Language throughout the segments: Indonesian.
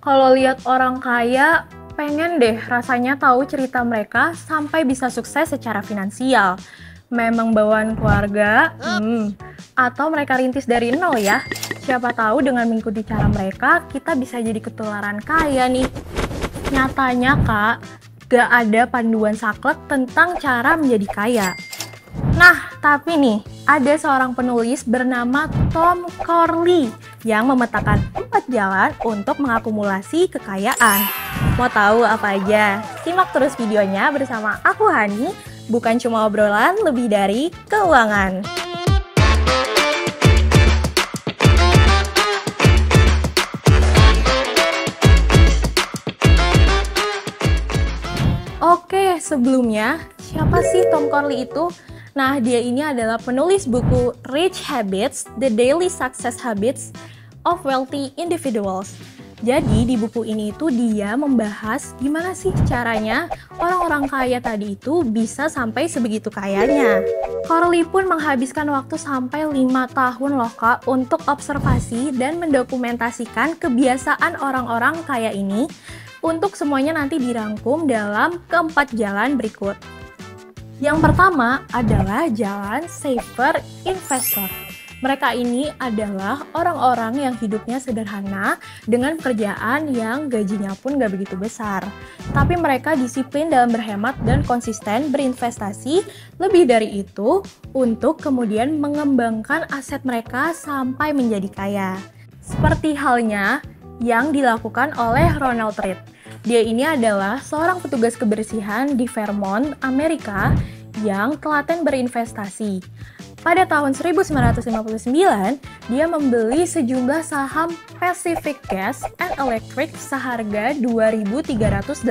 Kalau lihat orang kaya, pengen deh rasanya tahu cerita mereka sampai bisa sukses secara finansial. Memang bawaan keluarga, atau mereka rintis dari nol ya. Siapa tahu dengan mengikuti cara mereka, kita bisa jadi ketularan kaya nih. Nyatanya kak, gak ada panduan saklek tentang cara menjadi kaya. Nah, tapi nih, ada seorang penulis bernama Tom Corley yang memetakan 4 jalan untuk mengakumulasi kekayaan. Mau tahu apa aja? Simak terus videonya bersama aku Hani, bukan cuma obrolan lebih dari keuangan. Oke, sebelumnya, siapa sih Tom Corley itu? Nah, dia ini adalah penulis buku Rich Habits, The Daily Success Habits of Wealthy Individuals. Jadi, di buku ini itu dia membahas gimana sih caranya orang-orang kaya tadi itu bisa sampai sebegitu kayanya. Corley pun menghabiskan waktu sampai 5 tahun loh kak untuk observasi dan mendokumentasikan kebiasaan orang-orang kaya ini untuk semuanya nanti dirangkum dalam keempat jalan berikut. Yang pertama adalah jalan saver investor. Mereka ini adalah orang-orang yang hidupnya sederhana dengan pekerjaan yang gajinya pun gak begitu besar. Tapi mereka disiplin dalam berhemat dan konsisten berinvestasi lebih dari itu untuk kemudian mengembangkan aset mereka sampai menjadi kaya. Seperti halnya yang dilakukan oleh Ronald Read. Dia ini adalah seorang petugas kebersihan di Vermont, Amerika yang telaten berinvestasi. Pada tahun 1959, dia membeli sejumlah saham Pacific Gas and Electric seharga $2.380.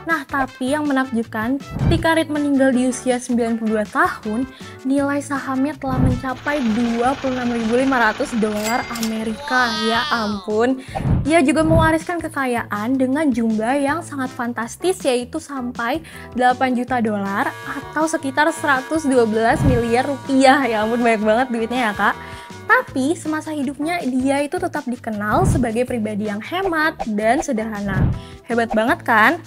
Nah, tapi yang menakjubkan, ketika Read meninggal di usia 92 tahun, nilai sahamnya telah mencapai $26.500 Amerika. Ya ampun. Ia juga mewariskan kekayaan dengan jumlah yang sangat fantastis, yaitu sampai $8 juta atau sekitar 112 miliar rupiah. Ya ampun, banyak banget duitnya ya kak. Tapi semasa hidupnya dia itu tetap dikenal sebagai pribadi yang hemat dan sederhana. Hebat banget kan?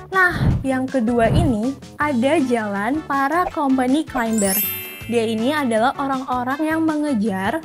Nah, yang kedua ini ada jalan para company climber. Dia ini adalah orang-orang yang mengejar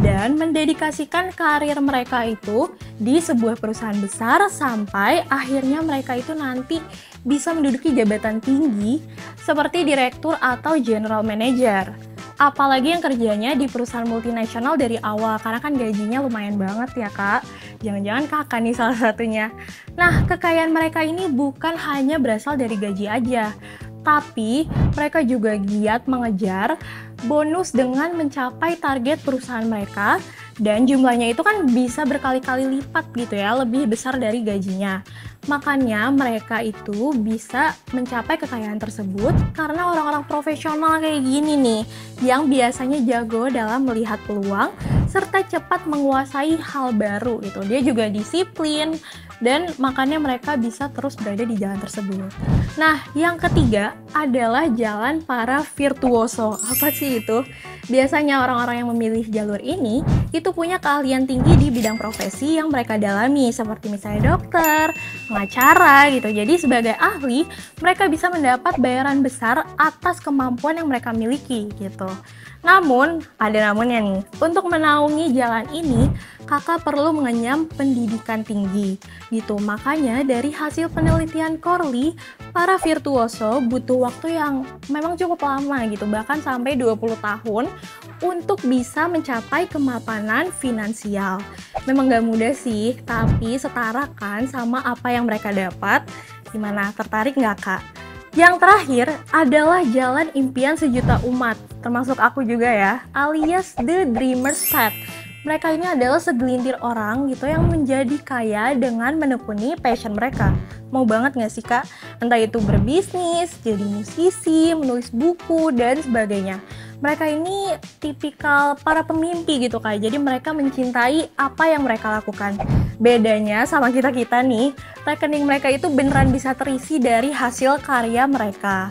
dan mendedikasikan karir mereka itu di sebuah perusahaan besar sampai akhirnya mereka itu nanti bisa menduduki jabatan tinggi seperti direktur atau general manager. Apalagi yang kerjanya di perusahaan multinasional dari awal, karena kan gajinya lumayan banget ya kak. Jangan-jangan kakak nih salah satunya. Nah, kekayaan mereka ini bukan hanya berasal dari gaji aja, tapi mereka juga giat mengejar bonus dengan mencapai target perusahaan mereka, dan jumlahnya itu kan bisa berkali-kali lipat gitu ya, lebih besar dari gajinya. Makanya mereka itu bisa mencapai kekayaan tersebut karena orang-orang profesional kayak gini nih, yang biasanya jago dalam melihat peluang serta cepat menguasai hal baru gitu. Dia juga disiplin dan makanya mereka bisa terus berada di jalan tersebut. Nah, yang ketiga adalah jalan para virtuoso. Apa sih itu? Biasanya orang-orang yang memilih jalur ini itu punya keahlian tinggi di bidang profesi yang mereka dalami, seperti misalnya dokter, pengacara gitu. Jadi sebagai ahli, mereka bisa mendapat bayaran besar atas kemampuan yang mereka miliki gitu. Namun, ada namunnya nih. Untuk menaungi jalan ini, kakak perlu mengenyam pendidikan tinggi gitu. Makanya dari hasil penelitian Corley, para virtuoso butuh waktu yang memang cukup lama gitu, bahkan sampai 20 tahun untuk bisa mencapai kemapanan finansial. Memang gak mudah sih, tapi setara kan sama apa yang mereka dapat. Gimana, tertarik nggak kak? Yang terakhir adalah jalan impian sejuta umat, termasuk aku juga ya, alias The Dreamer's Path. Mereka ini adalah segelintir orang gitu yang menjadi kaya dengan menekuni passion mereka. Mau banget gak sih kak? Entah itu berbisnis, jadi musisi, menulis buku, dan sebagainya. Mereka ini tipikal para pemimpi gitu kak, jadi mereka mencintai apa yang mereka lakukan. Bedanya sama kita-kita nih, rekening mereka itu beneran bisa terisi dari hasil karya mereka.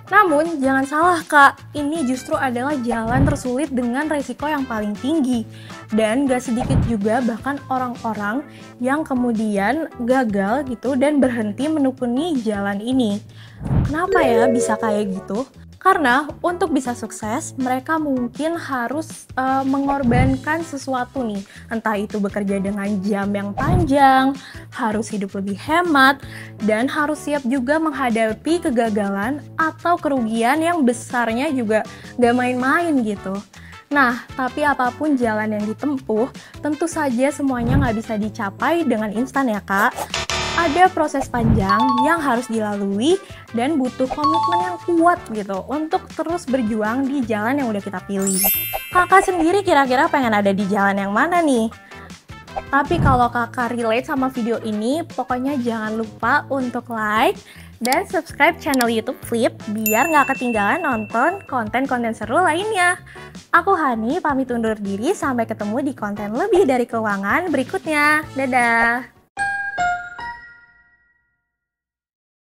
Namun, jangan salah Kak, ini justru adalah jalan tersulit dengan resiko yang paling tinggi. Dan gak sedikit juga bahkan orang-orang yang kemudian gagal gitu dan berhenti menekuni jalan ini. Kenapa ya bisa kayak gitu? Karena untuk bisa sukses, mereka mungkin harus mengorbankan sesuatu nih. Entah itu bekerja dengan jam yang panjang, harus hidup lebih hemat, dan harus siap juga menghadapi kegagalan atau kerugian yang besarnya juga gak main-main gitu. Nah, tapi apapun jalan yang ditempuh, tentu saja semuanya nggak bisa dicapai dengan instan ya Kak. Ada proses panjang yang harus dilalui dan butuh komitmen yang kuat gitu untuk terus berjuang di jalan yang udah kita pilih. Kakak sendiri kira-kira pengen ada di jalan yang mana nih? Tapi kalau kakak relate sama video ini, pokoknya jangan lupa untuk like dan subscribe channel YouTube Flip biar nggak ketinggalan nonton konten-konten seru lainnya. Aku Hani, pamit undur diri, sampai ketemu di konten lebih dari keuangan berikutnya. Dadah!